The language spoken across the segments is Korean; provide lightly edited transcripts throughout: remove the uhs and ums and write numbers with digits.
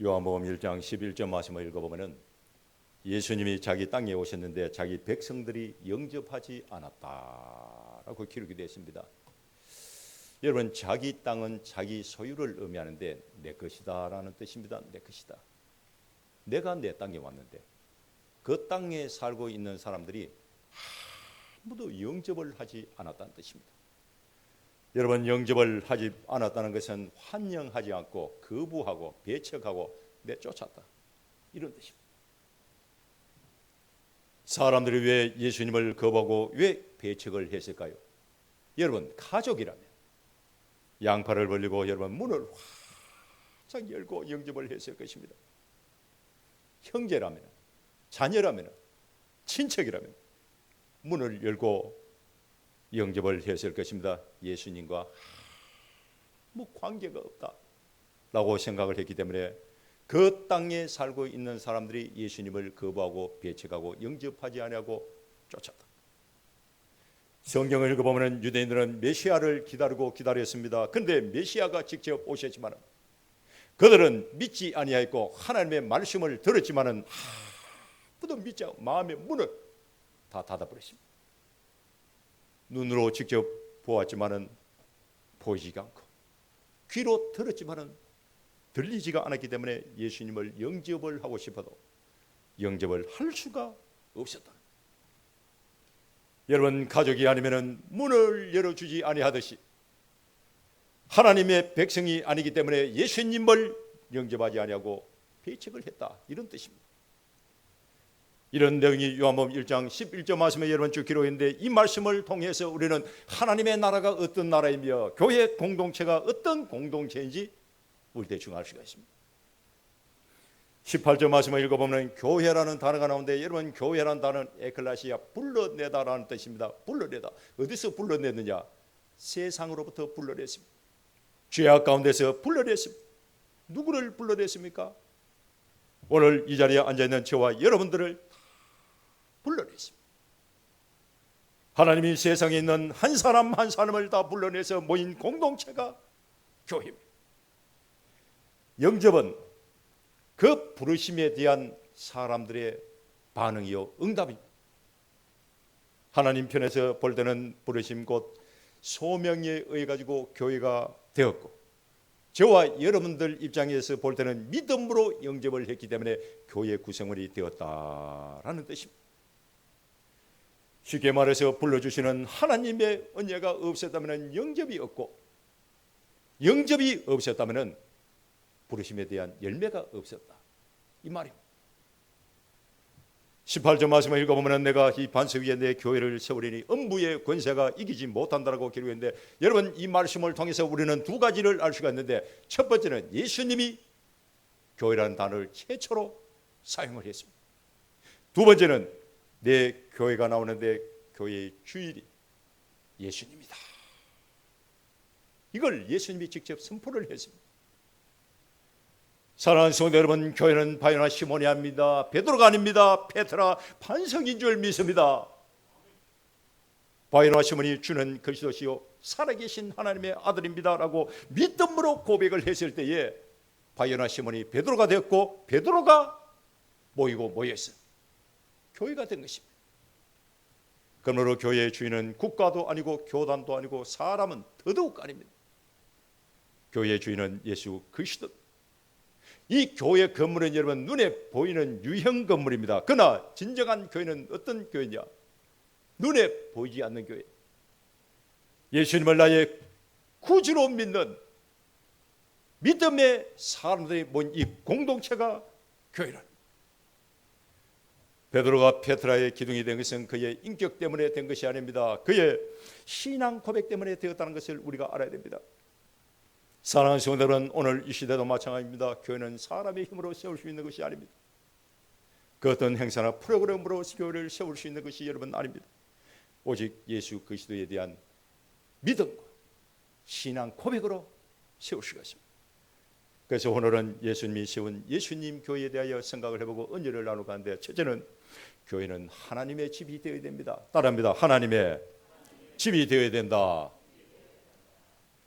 요한복음 1장 11절 말씀을 읽어보면 예수님이 자기 땅에 오셨는데 자기 백성들이 영접하지 않았다라고 기록이 되어 있습니다. 여러분, 자기 땅은 자기 소유를 의미하는데 내 것이다라는 뜻입니다. 내 것이다. 내가 내 땅에 왔는데 그 땅에 살고 있는 사람들이 아무도 영접을 하지 않았다는 뜻입니다. 여러분, 영접을 하지 않았다는 것은 환영하지 않고 거부하고 배척하고 내쫓았다, 이런 뜻입니다. 사람들이 왜 예수님을 거부하고 왜 배척을 했을까요? 여러분, 가족이라면 양팔을 벌리고 여러분 문을 활짝 열고 영접을 했을 것입니다. 형제라면, 자녀라면, 친척이라면 문을 열고 영접을 했을 것입니다. 예수님과 아무 관계가 없다라고 생각을 했기 때문에 그 땅에 살고 있는 사람들이 예수님을 거부하고 배척하고 영접하지 않고 쫓았다. 성경을 읽어보면 유대인들은 메시아를 기다렸습니다. 그런데 메시아가 직접 오셨지만 그들은 믿지 아니하였고 하나님의 말씀을 들었지만 아무도 믿지 않고 마음의 문을 다 닫아버렸습니다. 눈으로 직접 보았지만은 보이지가 않고 귀로 들었지만은 들리지가 않았기 때문에 예수님을 영접을 하고 싶어도 영접을 할 수가 없었다. 여러분, 가족이 아니면은 문을 열어주지 아니하듯이 하나님의 백성이 아니기 때문에 예수님을 영접하지 아니하고 배척을 했다, 이런 뜻입니다. 이런 내용이 요한복음 1장 11절 말씀에 여러분 쭉 기록했는데 이 말씀을 통해서 우리는 하나님의 나라가 어떤 나라이며 교회 공동체가 어떤 공동체인지 우리 대충 알 수가 있습니다. 18절 말씀을 읽어보면 교회라는 단어가 나오는데 여러분, 교회라는 단어는 에클레시아, 불러내다라는 뜻입니다. 불러내다. 어디서 불러내느냐? 세상으로부터 불러냈습니다. 죄악 가운데서 불러냈습니다. 누구를 불러냈습니까? 오늘 이 자리에 앉아있는 저와 여러분들을 불러냈습니다. 하나님이 세상에 있는 한 사람 한 사람을 다 불러내서 모인 공동체가 교회입니다. 영접은 그 부르심에 대한 사람들의 반응이요, 응답입니다. 하나님 편에서 볼 때는 부르심 곧 소명에 의해 가지고 교회가 되었고, 저와 여러분들 입장에서 볼 때는 믿음으로 영접을 했기 때문에 교회 구성원이 되었다라는 뜻입니다. 쉽게 말해서 불러주시는 하나님의 은혜가 없었다면 영접이 없고, 영접이 없었다면 부르심에 대한 열매가 없었다, 이 말입니다. 18절 말씀을 읽어보면 내가 이 반석 위에 내 교회를 세우리니 음부의 권세가 이기지 못한다라고 기록했는데, 여러분, 이 말씀을 통해서 우리는 두 가지를 알 수가 있는데, 첫 번째는 예수님이 교회라는 단어를 최초로 사용을 했습니다. 두 번째는 내 교회가 나오는데 교회의 주일이 예수님이다, 이걸 예수님이 직접 선포를 했습니다. 사랑하는 성도 여러분, 교회는 바요나 시몬이 아닙니다. 베드로가 아닙니다. 페트라, 반석인 줄 믿습니다. 바요나 시몬이 주는 그리스도시요 살아계신 하나님의 아들입니다 라고 믿음으로 고백을 했을 때에 바요나 시몬이 베드로가 되었고, 베드로가 모이고 모여서 교회가 된 것입니다. 그러므로 교회의 주인은 국가도 아니고 교단도 아니고 사람은 더더욱 아닙니다. 교회의 주인은 예수 그리스도. 이 교회 건물은 여러분 눈에 보이는 유형 건물입니다. 그러나 진정한 교회는 어떤 교회냐? 눈에 보이지 않는 교회. 예수님을 나의 구주로 믿는 믿음의 사람들이 모인 이 공동체가 교회라는. 베드로가 페트라의 기둥이 된 것은 그의 인격 때문에 된 것이 아닙니다. 그의 신앙 고백 때문에 되었다는 것을 우리가 알아야 됩니다. 사랑하는 성도들은 오늘 이 시대도 마찬가지입니다. 교회는 사람의 힘으로 세울 수 있는 것이 아닙니다. 그 어떤 행사나 프로그램으로 교회를 세울 수 있는 것이 여러분 아닙니다. 오직 예수 그리스도에 대한 믿음과 신앙 고백으로 세울 수가 있습니다. 그래서 오늘은 예수님이 세운 예수님 교회에 대하여 생각을 해보고 은혜를 나누고 하는데, 첫째는 교회는 하나님의 집이 되어야 됩니다. 따라합니다. 하나님의 집이 되어야 된다.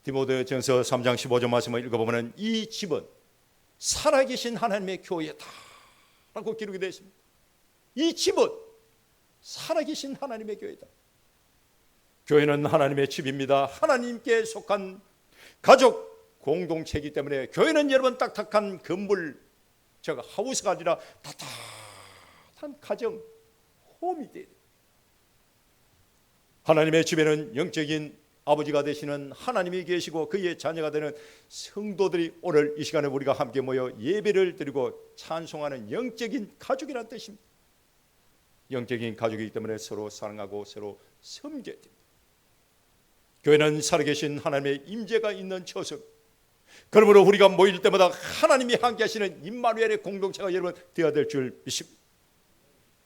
디모데전서 3장 15절 말씀을 읽어보면 이 집은 살아계신 하나님의 교회다라고 기록이 되어 있습니다. 이 집은 살아계신 하나님의 교회다. 교회는 하나님의 집입니다. 하나님께 속한 가족 공동체이기 때문에 교회는 여러분 딱딱한 건물, 하우스가 아니라 따뜻한 가정, 홈이 돼야 돼요. 하나님의 집에는 영적인 아버지가 되시는 하나님이 계시고 그의 자녀가 되는 성도들이 오늘 이 시간에 우리가 함께 모여 예배를 드리고 찬송하는 영적인 가족이라는 뜻입니다. 영적인 가족이기 때문에 서로 사랑하고 서로 섬겨야 됩니다. 교회는 살아계신 하나님의 임재가 있는 처소입니다. 그러므로 우리가 모일 때마다 하나님이 함께 하시는 임마누엘의 공동체가 여러분 되어야 될 줄 믿습니다.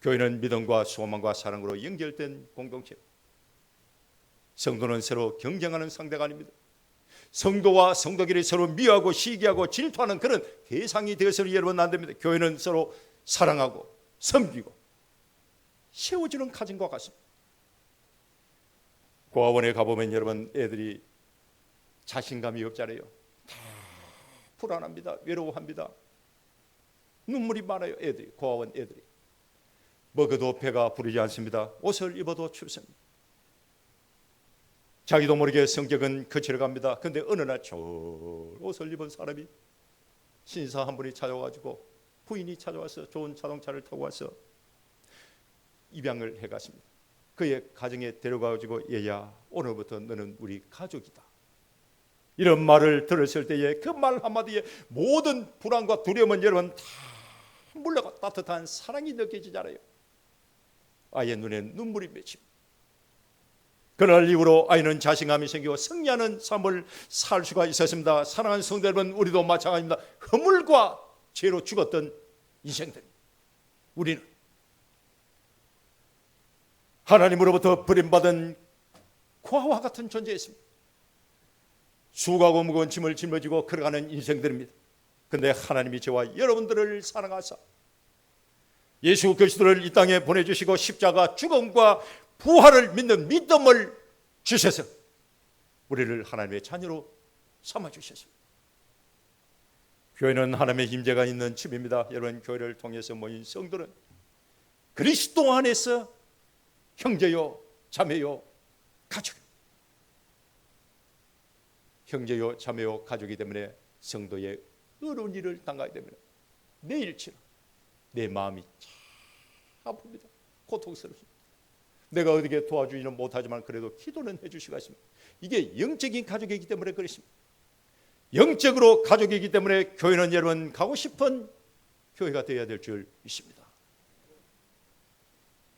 교회는 믿음과 소망과 사랑으로 연결된 공동체입니다. 성도는 서로 경쟁하는 상대가 아닙니다. 성도와 성도끼리 서로 미워하고 시기하고 질투하는 그런 대상이 되어서는 여러분 안 됩니다. 교회는 서로 사랑하고 섬기고 세워주는 가정과 같습니다. 고아원에 가보면 여러분 애들이 자신감이 없잖아요. 다 불안합니다. 외로워합니다. 눈물이 많아요. 애들이, 고아원 애들이. 먹어도 배가 부르지 않습니다. 옷을 입어도 춥습니다. 자기도 모르게 성격은 거칠어 갑니다. 그런데 어느 날 저 옷을 입은 사람이 신사 한 분이 찾아와가지고 부인이 찾아와서 좋은 자동차를 타고 와서 입양을 해갔습니다. 그의 가정에 데려가가지고 얘야 오늘부터 너는 우리 가족이다. 이런 말을 들었을 때에 그 말 한마디에 모든 불안과 두려움은 여러분 다 물러가 따뜻한 사랑이 느껴지잖아요. 아이의 눈에 눈물이 맺힙니다. 그날 이후로 아이는 자신감이 생기고 승리하는 삶을 살 수가 있었습니다. 사랑하는 성도 여러분, 우리도 마찬가지입니다. 허물과 죄로 죽었던 인생들, 우리는 하나님으로부터 버림받은 고아와 같은 존재였습니다. 수고하고 무거운 짐을 짊어지고 걸어가는 인생들입니다. 그런데 하나님이 저와 여러분들을 사랑하사 예수 그리스도를 이 땅에 보내주시고 십자가 죽음과 부활을 믿는 믿음을 주셔서 우리를 하나님의 자녀로 삼아주셨습니다. 교회는 하나님의 임재가 있는 집입니다. 여러분, 교회를 통해서 모인 성도는 그리스도 안에서 형제요 자매요 가족, 형제요 자매요 가족이 때문에 성도의 어려운 일을 당하기 때문에 내일처럼 내 마음이 참 아픕니다. 고통스럽습니다. 내가 어떻게 도와주지는 못하지만 그래도 기도는 해주시고 있습니다. 이게 영적인 가족이기 때문에 그렇습니다. 영적으로 가족이기 때문에 교회는 여러분 가고 싶은 교회가 되어야 될 줄 믿습니다.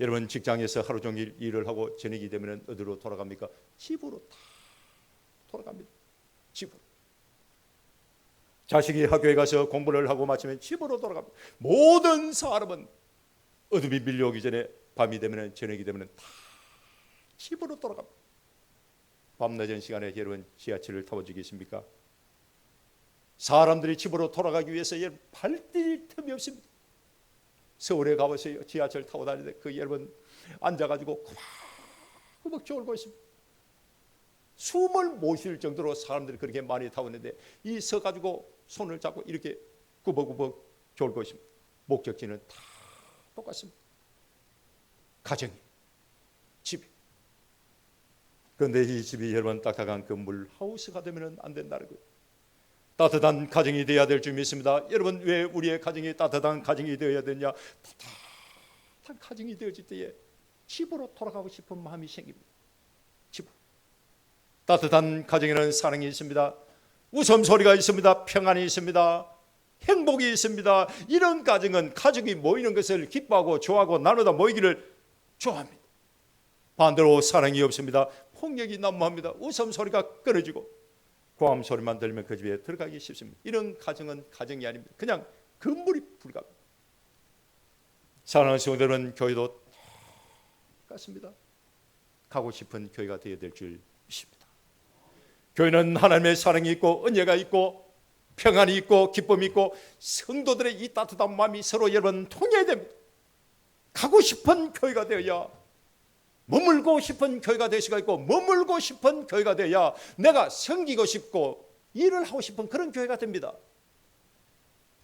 여러분 직장에서 하루 종일 일을 하고 저녁이 되면 어디로 돌아갑니까? 집으로 다 돌아갑니다. 집으로. 자식이 학교에 가서 공부를 하고 마치면 집으로 돌아갑니다. 모든 사람은 어둠이 밀려오기 전에 밤이 되면 저녁이 되면 다 집으로 돌아갑니다. 밤늦은 시간에 여러분 지하철을 타보시겠습니까? 사람들이 집으로 돌아가기 위해서 여러분 발뛸 틈이 없습니다. 서울에 가보세요. 지하철 타고 다니는데 그 여러분 앉아가지고 꾸벅꾸벅 졸고 있습니다. 숨을 못 쉴 정도로 사람들이 그렇게 많이 타고 있는데 이 서가지고 손을 잡고 이렇게 꾸벅꾸벅 졸고 있습니다. 목적지는 다 똑같습니다. 가정이, 집이. 그런데 이 집이 여러분 딱딱한 건물 하우스가 되면 안 된다는 거예요. 따뜻한 가정이 되어야 될 줄 믿습니다. 여러분 왜 우리의 가정이 따뜻한 가정이 되어야 되냐? 따뜻한 가정이 되어질 때에 집으로 돌아가고 싶은 마음이 생깁니다. 집으로. 따뜻한 가정에는 사랑이 있습니다. 웃음소리가 있습니다. 평안이 있습니다. 행복이 있습니다. 이런 가정은 가족이 모이는 것을 기뻐하고 좋아하고 나누다 모이기를 좋아합니다. 반대로 사랑이 없습니다. 폭력이 난무합니다. 웃음소리가 끊어지고 고함 소리만 들으면 그 집에 들어가기 쉽습니다. 이런 가정은 가정이 아닙니다. 그냥 건물이 불가합니다. 사랑하는 성도들은 교회도 똑같습니다. 가고 싶은 교회가 되어야 될 줄 믿습니다. 교회는 하나님의 사랑이 있고 은혜가 있고 평안이 있고 기쁨이 있고 성도들의 이 따뜻한 마음이 서로 여러분 통해야 됩니다. 가고 싶은 교회가 되어야 머물고 싶은 교회가 될 수가 있고 머물고 싶은 교회가 되어야 내가 섬기고 싶고 일을 하고 싶은 그런 교회가 됩니다.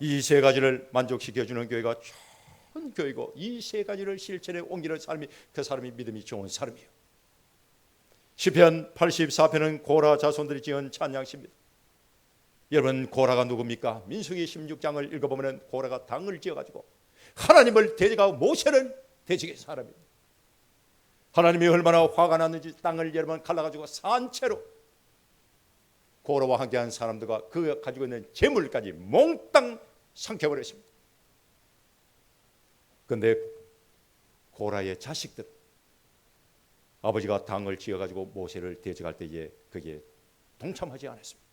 이 세 가지를 만족시켜주는 교회가 좋은 교회고, 이 세 가지를 실천에 옮기는 사람이, 그 사람이 믿음이 좋은 사람이에요. 시편 84편은 고라 자손들이 지은 찬양시입니다. 여러분, 고라가 누굽니까? 민수기 16장을 읽어보면 고라가 당을 지어가지고 하나님을 대적하고 모세를 대적한 사람입니다. 하나님이 얼마나 화가 났는지 땅을 여러분 갈라가지고 산채로 고라와 함께한 사람들과 그가 가지고 있는 재물까지 몽땅 삼켜버렸습니다. 그런데 고라의 자식들, 아버지가 당을 지어가지고 모세를 대적할 때에 거기에 동참하지 않았습니다.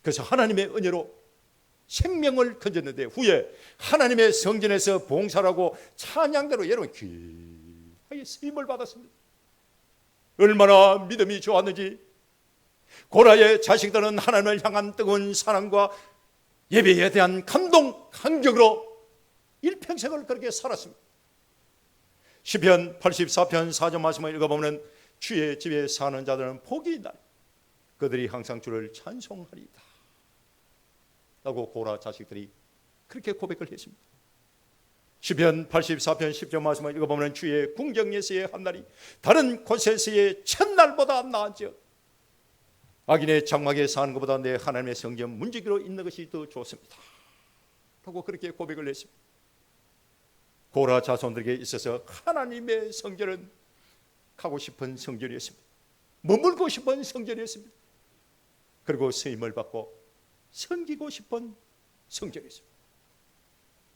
그래서 하나님의 은혜로 생명을 건졌는데, 후에 하나님의 성전에서 봉사하고 찬양대로 여러분 귀하게 쓰임을 받았습니다. 얼마나 믿음이 좋았는지, 고라의 자식들은 하나님을 향한 뜨거운 사랑과 예배에 대한 감동, 감격으로 일평생을 그렇게 살았습니다. 시편 84편 4절 말씀을 읽어보면 주의 집에 사는 자들은 복이 있나니 그들이 항상 주를 찬송하리이다 라고 고라 자식들이 그렇게 고백을 했습니다. 시편 84편 10절 말씀을 읽어보면 주의 궁정예수의 한날이 다른 곳에서의 첫날보다 나은지어 악인의 장막에 사는 것보다 내 하나님의 성전 문지기로 있는 것이 더 좋습니다 라고 그렇게 고백을 했습니다. 고라 자손들에게 있어서 하나님의 성전은 가고 싶은 성전이었습니다. 머물고 싶은 성전이었습니다. 그리고 쓰임을 받고 섬기고 싶은 성전이었습니다.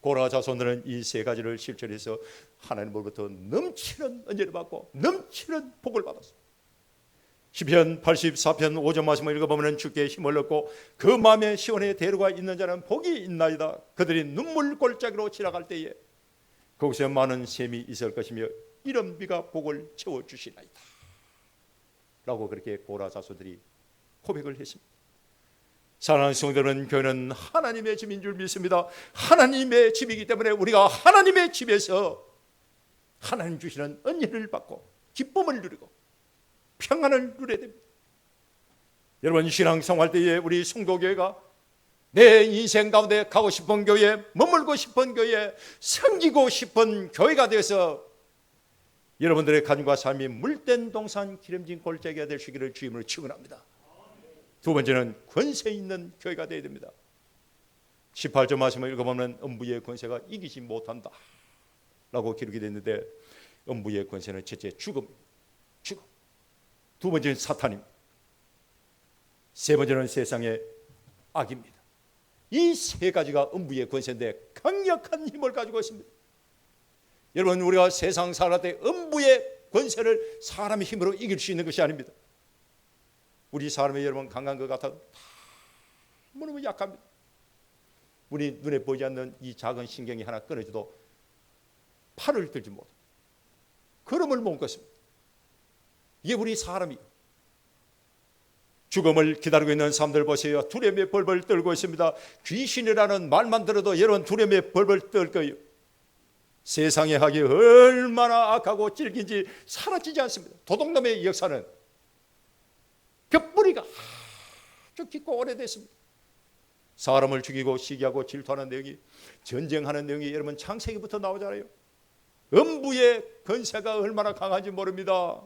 고라 자손들은 이 세 가지를 실천해서 하나님으로부터 넘치는 은혜를 받고 넘치는 복을 받았습니다. 시편 84편 5절 말씀을 읽어보면 주께 힘을 얻고 그 마음에 시온의 대로가 있는 자는 복이 있나이다. 그들이 눈물 골짜기로 지나갈 때에 거기서 많은 샘이 있을 것이며 이런 비가 복을 채워주시나이다 라고 그렇게 고라 자손들이 고백을 했습니다. 사랑하는 성도들은, 교회는 하나님의 집인 줄 믿습니다. 하나님의 집이기 때문에 우리가 하나님의 집에서 하나님 주시는 은혜를 받고 기쁨을 누리고 평안을 누려야 됩니다. 여러분, 신앙생활 때에 우리 성도교회가 내 인생 가운데 가고 싶은 교회, 머물고 싶은 교회, 섬기고 싶은 교회가 되어서 여러분들의 가정과 삶이 물된 동산 기름진 골짜기가 될 수 있기를 주임으로 축원합니다. 두 번째는 권세 있는 교회가 되어야 됩니다. 18절 말씀을 읽어보면 음부의 권세가 이기지 못한다 라고 기록이 됐는데, 음부의 권세는 첫째 죽음, 두 번째는 사탄입니다. 세 번째는 세상의 악입니다. 이 세 가지가 음부의 권세인데 강력한 힘을 가지고 있습니다. 여러분, 우리가 세상 살아갈 때 음부의 권세를 사람의 힘으로 이길 수 있는 것이 아닙니다. 우리 사람이 여러분 강한 것 같아도 너무 약합니다. 우리 눈에 보이지 않는 이 작은 신경이 하나 끊어져도 팔을 들지 못합니다. 걸음을 못 걷습니다. 이게 우리 사람이에요. 죽음을 기다리고 있는 사람들 보세요. 두려움에 벌벌 떨고 있습니다. 귀신이라는 말만 들어도 여러분 두려움에 벌벌 떨 거예요. 세상의 악이 얼마나 악하고 질긴지 사라지지 않습니다. 도둑놈의 역사는 벽뿌리가 아주 깊고 오래됐습니다. 사람을 죽이고 시기하고 질투하는 내용이, 전쟁하는 내용이 여러분 창세기부터 나오잖아요. 음부의 권세가 얼마나 강한지 모릅니다.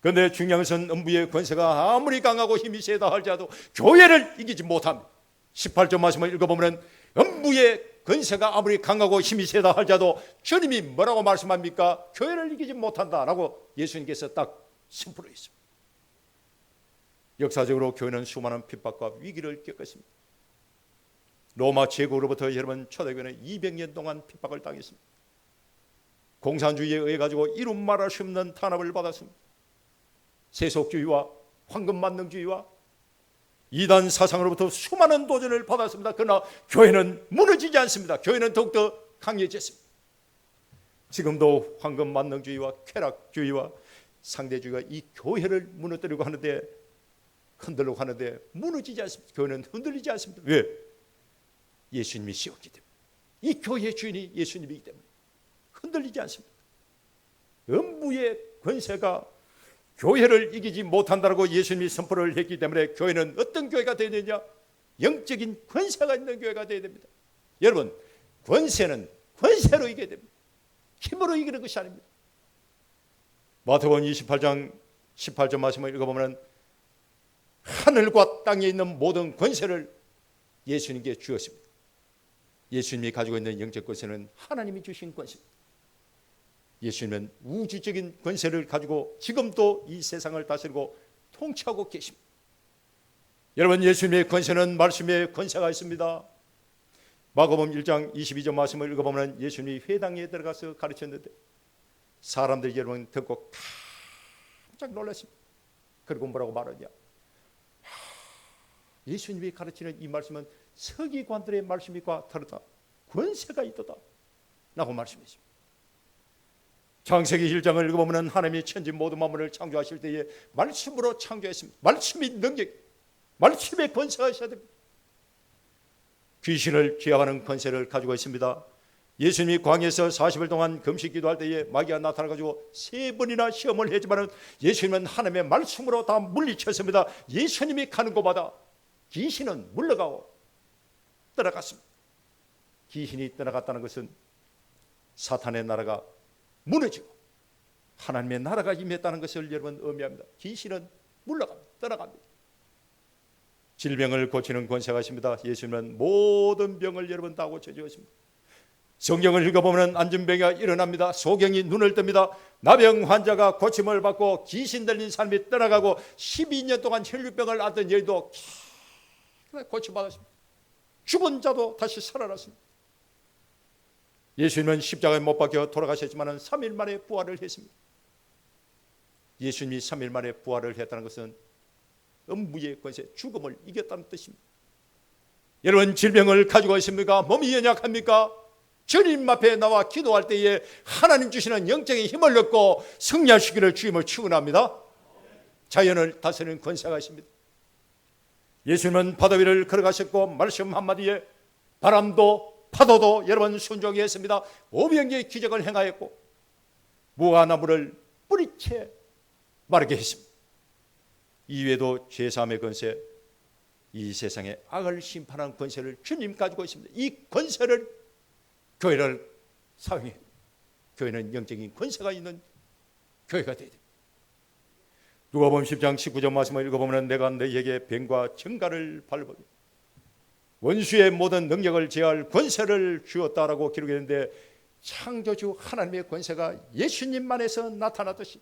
그런데 중요한 것은 음부의 권세가 아무리 강하고 힘이 세다 할지라도 교회를 이기지 못합니다. 18절 말씀을 읽어보면 음부의 권세가 아무리 강하고 힘이 세다 할지라도 주님이 뭐라고 말씀합니까? 교회를 이기지 못한다라고 예수님께서 딱 선포했습니다. 역사적으로 교회는 수많은 핍박과 위기를 겪었습니다. 로마 제국으로부터 여러분 초대교회는 200년 동안 핍박을 당했습니다. 공산주의에 의해 가지고 이루 말할 수 없는 탄압을 받았습니다. 세속주의와 황금만능주의와 이단 사상으로부터 수많은 도전을 받았습니다. 그러나 교회는 무너지지 않습니다. 교회는 더욱더 강해졌습니다. 지금도 황금만능주의와 쾌락주의와 상대주의가 이 교회를 무너뜨리고 하는데, 흔들려고 하는데 무너지지 않습니다. 교회는 흔들리지 않습니다. 왜? 예수님이 세웠기 때문에. 이 교회의 주인이 예수님이기 때문에 흔들리지 않습니다. 음부의 권세가 교회를 이기지 못한다고 예수님이 선포를 했기 때문에 교회는 어떤 교회가 되느냐? 영적인 권세가 있는 교회가 되어야 됩니다. 여러분, 권세는 권세로 이겨야 됩니다. 힘으로 이기는 것이 아닙니다. 마태복음 28장 18절 말씀을 읽어보면 하늘과 땅에 있는 모든 권세를 예수님께 주었습니다. 예수님이 가지고 있는 영적 권세는 하나님이 주신 권세입니다. 예수님은 우주적인 권세를 가지고 지금도 이 세상을 다스리고 통치하고 계십니다. 여러분, 예수님의 권세는 말씀의 권세가 있습니다. 마가복음 1장 22절 말씀을 읽어보면 예수님이 회당에 들어가서 가르쳤는데 사람들이 여러분 듣고 깜짝 놀랐습니다. 그리고 뭐라고 말하냐? 예수님이 가르치는 이 말씀은 서기관들의 말씀과 다르다. 권세가 있도다 라고 말씀했습니다. 창세기 1장을 읽어보면 하나님이 천지 모든 만물을 창조하실 때에 말씀으로 창조했습니다. 말씀이 능력, 말씀의 권세가 있어야 됩니다. 귀신을 제압하는 권세를 가지고 있습니다. 예수님이 광야에서 40일 동안 금식 기도할 때에 마귀가 나타나가지고 3번이나 시험을 했지만 예수님은 하나님의 말씀으로 다 물리쳤습니다. 예수님이 가는 곳마다 귀신은 물러가고 떠나갔습니다. 귀신이 떠나갔다는 것은 사탄의 나라가 무너지고 하나님의 나라가 임했다는 것을 여러분 의미합니다. 귀신은 물러갑니다. 떠나갑니다. 질병을 고치는 권세가 있습니다. 예수님은 모든 병을 여러분 다 고쳐주었습니다. 성경을 읽어보면 안진병이 일어납니다. 소경이 눈을 뜹니다. 나병 환자가 고침을 받고 귀신 들린 사람이 떠나가고 12년 동안 혈류병을 앓던 여인도 고침받았습니다. 죽은 자도 다시 살아났습니다. 예수님은 십자가에 못 박혀 돌아가셨지만 3일 만에 부활을 했습니다. 예수님이 3일 만에 부활을 했다는 것은 음부의 권세, 죽음을 이겼다는 뜻입니다. 여러분, 질병을 가지고 있습니까? 몸이 연약합니까? 주님 앞에 나와 기도할 때에 하나님 주시는 영적인 힘을 얻고 승리하시기를 주님을 축원합니다. 자연을 다스리는 권세가 있습니다. 예수님은 바다 위를 걸어가셨고 말씀 한마디에 바람도 파도도 여러분 순종히 했습니다. 오병이의 기적을 행하였고 무화나무를 뿌리채 마르게 했습니다. 이외에도 죄사함의 권세, 이 세상의 악을 심판하는 권세를 주님 가지고 있습니다. 이 권세를 교회를 사용해 교회는 영적인 권세가 있는 교회가 되어야 됩니다. 누가복음 10장 19절 말씀을 읽어보면 내가 너희에게 뱀과 정갈을 밟으며 원수의 모든 능력을 제할 권세를 주었다라고 기록했는데 창조주 하나님의 권세가 예수님만에서 나타났듯이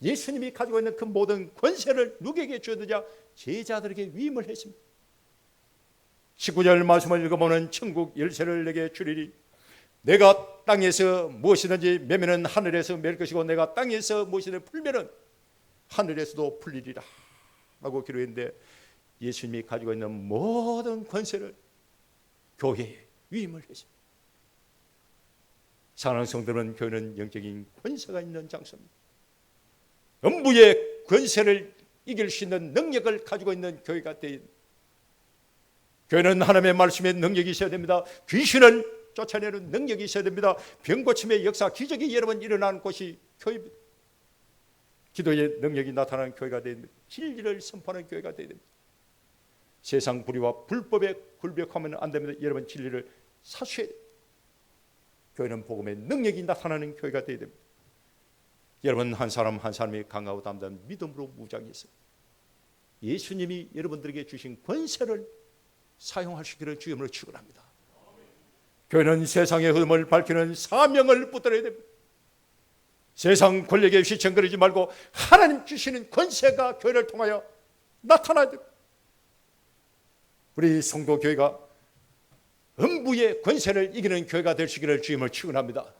예수님이 가지고 있는 그 모든 권세를 누구에게 주었느냐? 제자들에게 위임을 했습니다. 19절 말씀을 읽어보면 천국 열쇠를 내게 주리니 내가 땅에서 무엇이든지 매면은 하늘에서 맬 것이고 내가 땅에서 무엇이든지 풀면은 하늘에서도 풀리리라 라고 기록했는데 예수님이 가지고 있는 모든 권세를 교회에 위임을 했습니다. 사랑하는 성도는 교회는 영적인 권세가 있는 장소입니다. 음부의 권세를 이길 수 있는 능력을 가지고 있는 교회가 되어야 됩니다. 교회는 하나님의 말씀의 능력이 있어야 됩니다. 귀신을 쫓아내는 능력이 있어야 됩니다. 병고침의 역사, 기적이 여러 번 일어나는 곳이 교회입니다. 기도의 능력이 나타나는 교회가 되어야 됩니다. 진리를 선포하는 교회가 되어야 됩니다. 세상 불의와 불법에 굴복하면 안 됩니다. 여러분 진리를 사수해야 됩니다. 교회는 복음의 능력이 나타나는 교회가 되어야 됩니다. 여러분 한 사람 한 사람이 강하고 담대한 믿음으로 무장해서 예수님이 여러분들에게 주신 권세를 사용하시기를 주님으로 축원합니다. 교회는 세상의 흐름을 밝히는 사명을 붙들어야 됩니다. 세상 권력에 휘청거리지 말고 하나님 주시는 권세가 교회를 통하여 나타나야 됩니다. 우리 성도 교회가 음부의 권세를 이기는 교회가 되시기를 주님을 축원합니다.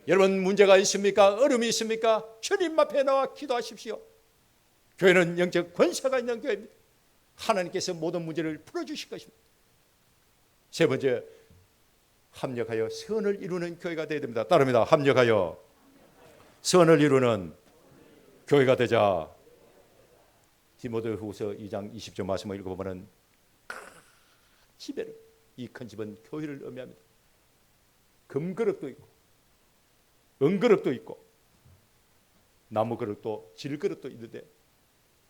여러분 문제가 있습니까? 어려움이 있습니까? 주님 앞에 나와 기도하십시오. 교회는 영적 권세가 있는 교회입니다. 하나님께서 모든 문제를 풀어주실 것입니다. 세 번째, 합력하여 선을 이루는 교회가 되어야 됩니다. 따릅니다. 합력하여 선을 이루는 교회가 되자. 디모데후서 2장 20절 말씀을 읽어보면 집에는 이 큰 집은 교회를 의미합니다. 금그릇도 있고 은그릇도 있고 나무그릇도 질그릇도 있는데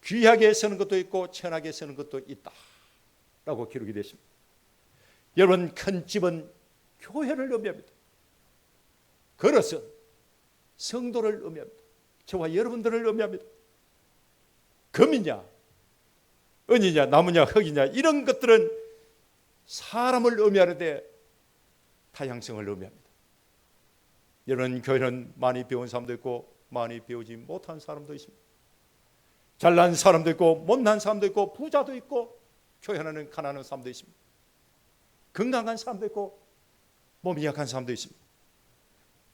귀하게 쓰는 것도 있고 천하게 쓰는 것도 있다. 라고 기록이 되십니다. 여러분, 큰 집은 교회를 의미합니다. 그릇은 성도를 의미합니다. 저와 여러분들을 의미합니다. 금이냐 은이냐 나무냐 흙이냐 이런 것들은 사람을 의미하는데 다양성을 의미합니다. 여러분, 교회는 많이 배운 사람도 있고 많이 배우지 못한 사람도 있습니다. 잘난 사람도 있고 못난 사람도 있고 부자도 있고 교회 하나는 가난한 사람도 있습니다. 건강한 사람도 있고 몸이 약한 사람도 있습니다.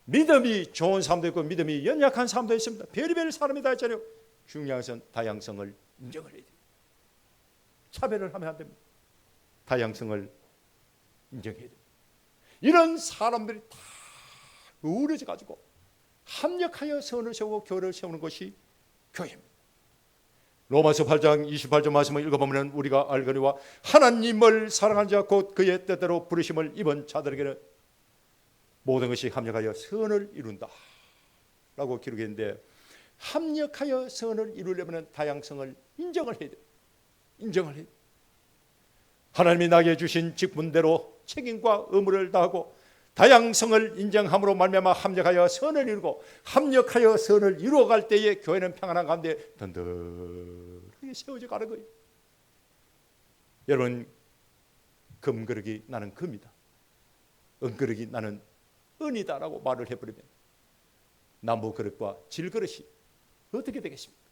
믿음이 좋은 사람도 있고 믿음이 연약한 사람도 있습니다. 별의별 사람이 다 있잖아요. 중요한 것은 다양성을 인정을 해야 돼요. 차별을 하면 안 됩니다. 다양성을 인정해야 됩니다. 이런 사람들이 다 어우러져 가지고 합력하여 선을 세우고 교회를 세우는 것이 교회입니다. 로마서 8장 28절 말씀을 읽어보면 우리가 알거니와 하나님을 사랑하는 자 곧 그의 뜻대로 부르심을 입은 자들에게는 모든 것이 합력하여 선을 이룬다 라고 기록했는데, 합력하여 선을 이루려면 다양성을 인정을 해야 돼요. 인정을 해야 돼요. 하나님이 나에게 주신 직분대로 책임과 의무를 다하고 다양성을 인정함으로 말미암아 합력하여 선을 이루고 합력하여 선을 이루어갈 때에 교회는 평안한 가운데 든든하게 세워져 가는 거예요. 여러분, 금그릇이 나는 금이다, 은그릇이 나는 은이다라고 말을 해버리면 나무 그릇과 질그릇이 어떻게 되겠습니까?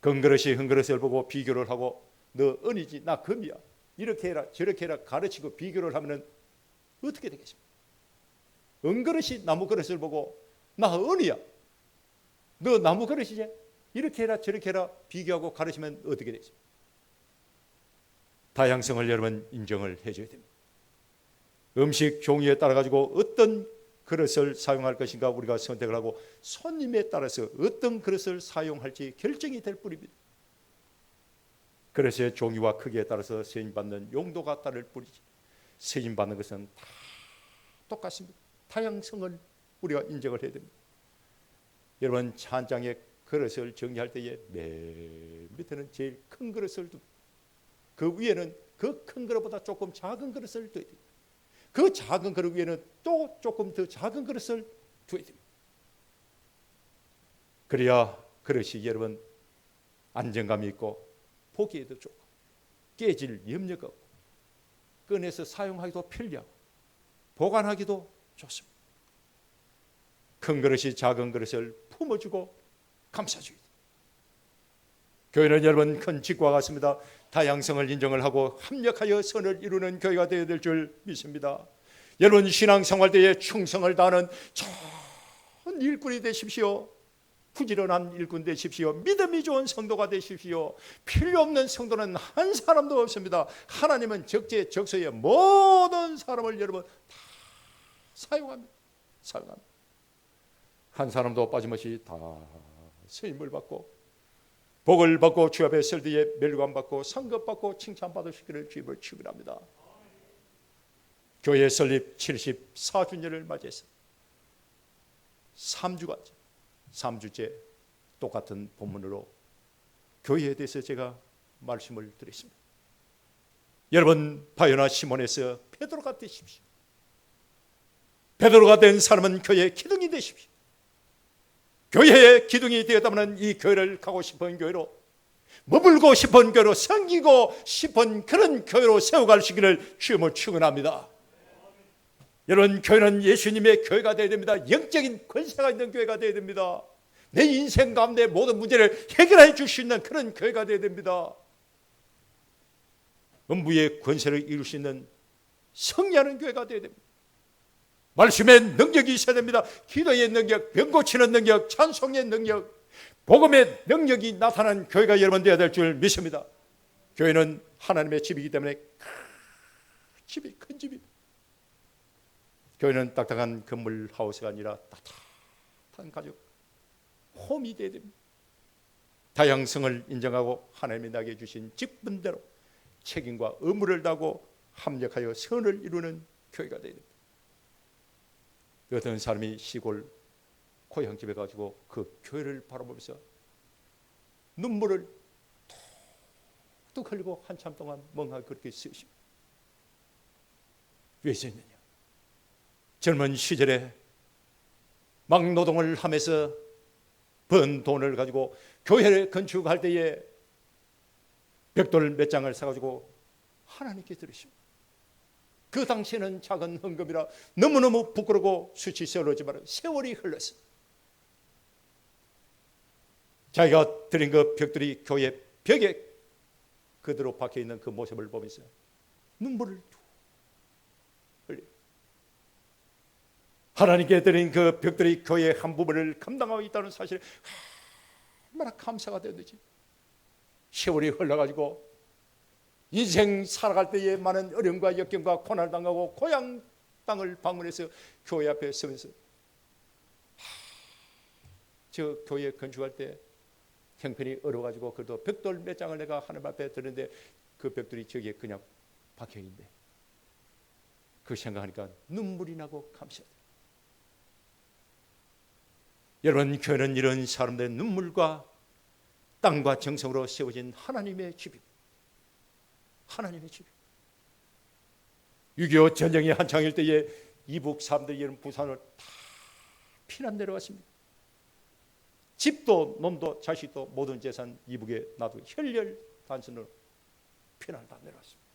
금그릇이 은그릇을 보고 비교를 하고 너 은이지 나 금이야 이렇게 해라 저렇게 해라 가르치고 비교를 하면 어떻게 되겠습니까? 은그릇이 나무 그릇을 보고 나 은이야 너 나무 그릇이지 이렇게 해라 저렇게 해라 비교하고 가르치면 어떻게 되겠습니까? 다양성을 여러분 인정을 해줘야 됩니다. 음식 종류에 따라 가지고 어떤 그릇을 사용할 것인가 우리가 선택을 하고 손님에 따라서 어떤 그릇을 사용할지 결정이 될 뿐입니다. 그릇의 종류와 크기에 따라서 세임받는 용도가 다를 뿐이지 세임받는 것은 다 똑같습니다. 다양성을 우리가 인정을 해야 됩니다. 여러분, 차 한 장의 그릇을 정리할 때에 맨 밑에는 제일 큰 그릇을 두고 그 위에는 그 큰 그릇보다 조금 작은 그릇을 둬야 됩니다. 그 작은 그릇 위에는 또 조금 더 작은 그릇을 둬야 됩니다. 그래야 그릇이 여러분 안정감이 있고 보기에도 좋고 깨질 염려가 없고 꺼내서 사용하기도 편리하고 보관하기도 좋습니다. 큰 그릇이 작은 그릇을 품어주고 감싸줘야 돼요. 교회는 여러분 큰 집과 같습니다. 다양성을 인정을 하고 합력하여 선을 이루는 교회가 되어야 될 줄 믿습니다. 여러분, 신앙생활 때에 충성을 다하는 좋은 일꾼이 되십시오. 부지런한 일꾼 되십시오. 믿음이 좋은 성도가 되십시오. 필요 없는 성도는 한 사람도 없습니다. 하나님은 적재적소에 모든 사람을 여러분 다 사용합니다. 한 사람도 빠짐없이 다 쓰임을 받고 복을 받고 주 앞에 설 때에 멸관 받고 상급 받고 칭찬 받으시기를 주님을 축원합니다. 교회 설립 74주년을 맞이해서 3주째 똑같은 본문으로 교회에 대해서 제가 말씀을 드렸습니다. 여러분, 바요나 시몬에서 베드로가 되십시오. 베드로가 된 사람은 교회의 기둥이 되십시오. 교회의 기둥이 되었다면 이 교회를 가고 싶은 교회로, 머물고 싶은 교회로, 섬기고 싶은 그런 교회로 세워가시기를 주님을 축원합니다. 여러분, 교회는 예수님의 교회가 되어야 됩니다. 영적인 권세가 있는 교회가 되어야 됩니다. 내 인생 가운데 모든 문제를 해결해 줄 수 있는 그런 교회가 되어야 됩니다. 음부의 권세를 이룰 수 있는 승리하는 교회가 되어야 됩니다. 말씀의 능력이 있어야 됩니다. 기도의 능력, 병 고치는 능력, 찬송의 능력, 복음의 능력이 나타나는 교회가 여러분 되어야 될 줄 믿습니다. 교회는 하나님의 집이기 때문에 집이 큰 집입니다. 교회는 딱딱한 건물 하우스가 아니라 따뜻한 가족, 홈이 되어야 됩니다. 다양성을 인정하고 하나님이 나에게 주신 직분대로 책임과 의무를 다하고 합력하여 선을 이루는 교회가 되어야 됩니다. 어떤 사람이 시골 고향집에 가지고 그 교회를 바라보면서 눈물을 뚝뚝 흘리고 한참 동안 멍하게 그렇게 쓰십니다. 왜 썼느냐? 젊은 시절에 막 노동을 하면서 번 돈을 가지고 교회를 건축할 때에 벽돌 몇 장을 사가지고 하나님께 드리십니다. 그 당시에는 작은 헌금이라 너무너무 부끄럽고 수치스러웠지만 세월이 흘렀어. 자기가 드린 그 벽돌이 교회 벽에 그대로 박혀있는 그 모습을 보면서 눈물을 흘려. 하나님께 드린 그 벽돌이 교회의 한 부분을 감당하고 있다는 사실에 얼마나 감사가 되는지. 세월이 흘러가지고 인생 살아갈 때에 많은 어려움과 역경과 고난을 당하고 고향 땅을 방문해서 교회 앞에 서면서 저 교회 건축할 때 형편이 어려워가지고 그래도 벽돌 몇 장을 내가 하나님 앞에 드는데 그 벽돌이 저기에 그냥 박혀있네. 그 생각하니까 눈물이 나고 감사해요. 여러분, 교회는 이런 사람들의 눈물과 땅과 정성으로 세워진 하나님의 집입니다. 하나님의 집. 6.25 전쟁이 한창일 때에 이북 사람들이 이런 부산을 다 피난 내려왔습니다. 집도 몸도 자식도 모든 재산 이북에 놔두고 혈혈 단순으로 피난을 다 내려왔습니다.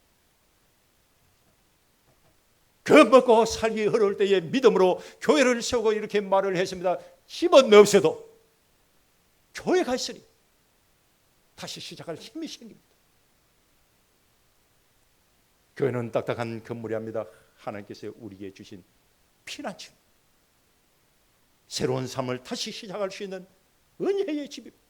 그 먹고 살기 어려울 때에 믿음으로 교회를 세우고 이렇게 말을 했습니다. 힘은 없어도 교회가 있으니 다시 시작할 힘이 생깁니다. 교회는 딱딱한 건물이 아닙니다. 하나님께서 우리에게 주신 피난처, 새로운 삶을 다시 시작할 수 있는 은혜의 집입니다.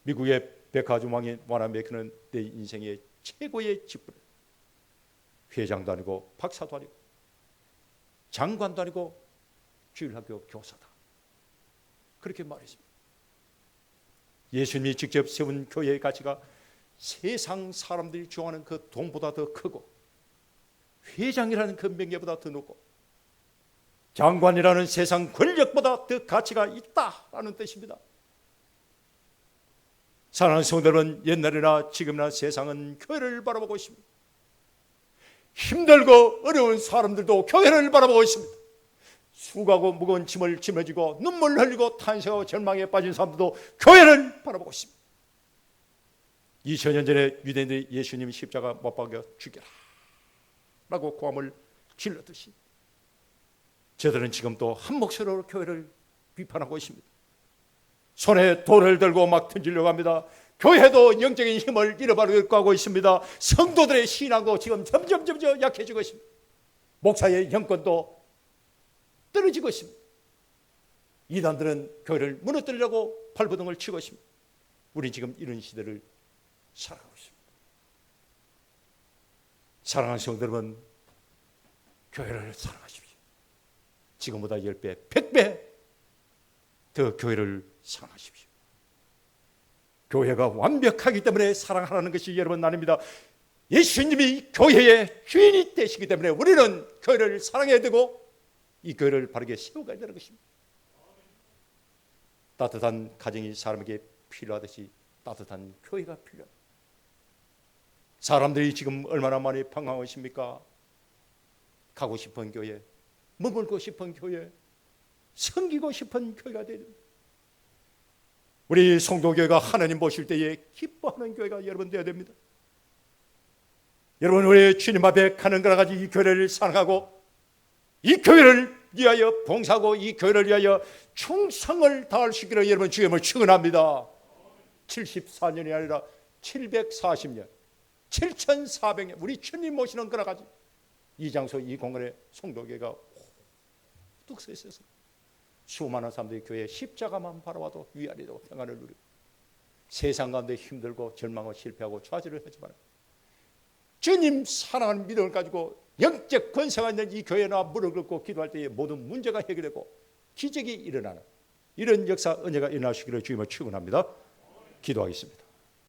미국의 백화점 왕인 워런 버핏은 내 인생의 최고의 직분, 회장도 아니고 박사도 아니고 장관도 아니고 주일학교 교사다, 그렇게 말했습니다. 예수님이 직접 세운 교회의 가치가 세상 사람들이 좋아하는 그 돈보다 더 크고, 회장이라는 그 명예보다 더 높고, 장관이라는 세상 권력보다 더 가치가 있다라는 뜻입니다. 사랑하는 성도들은, 옛날이나 지금이나 세상은 교회를 바라보고 있습니다. 힘들고 어려운 사람들도 교회를 바라보고 있습니다. 수고하고 무거운 짐을 짊어지고 눈물 흘리고 탄식하고 절망에 빠진 사람들도 교회를 바라보고 있습니다. 2000년 전에 유대인들이 예수님 십자가 못 박아 죽여라 라고 고함을 질렀듯이 저들은 지금 또 한 목소리로 교회를 비판하고 있습니다. 손에 돌을 들고 막 던지려고 합니다. 교회도 영적인 힘을 잃어버리고 하고 있습니다. 성도들의 신앙도 지금 점점 약해지고 있습니다. 목사의 형권도 떨어지고 있습니다. 이단들은 교회를 무너뜨리려고 발버둥을 치고 있습니다. 우리 지금 이런 시대를 살아가고 있습니다. 사랑하는 성도 여러분, 교회를 사랑하십시오. 지금보다 10배, 100배 더 교회를 사랑하십시오. 교회가 완벽하기 때문에 사랑하라는 것이 여러분 아닙니다. 예수님이 교회의 주인이 되시기 때문에 우리는 교회를 사랑해야 되고 이 교회를 바르게 세워가야 되는 것입니다. 따뜻한 가정이 사람에게 필요하듯이 따뜻한 교회가 필요합니다. 사람들이 지금 얼마나 많이 방황하고 있습니까? 가고 싶은 교회, 머물고 싶은 교회, 섬기고 싶은 교회가 되는, 우리 성도교회가 하나님 보실 때에 기뻐하는 교회가 여러분 되어야 됩니다. 여러분, 우리 주님 앞에 가는 거라 가지고 이 교회를 사랑하고 이 교회를 위하여 봉사하고 이 교회를 위하여 충성을 다할 수 있기를 여러분 주님을 축원합니다. 74년이 아니라 740년, 7400년 우리 주님 모시는 거라 가지고 이 장소 이 공간에 성도교회가 뚝 서 있어서 수많은 사람들이 교회에 십자가만 바라봐도 위안이 되고 평안을 누리고 세상 가운데 힘들고 절망하고 실패하고 좌절을 하지만 주님 사랑하는 믿음을 가지고 영적 권세가 있는 이 교회나 무릎 꿇고 기도할 때에 모든 문제가 해결되고 기적이 일어나는 이런 역사 은혜가 일어나시기를 주님을 축원합니다. 기도하겠습니다.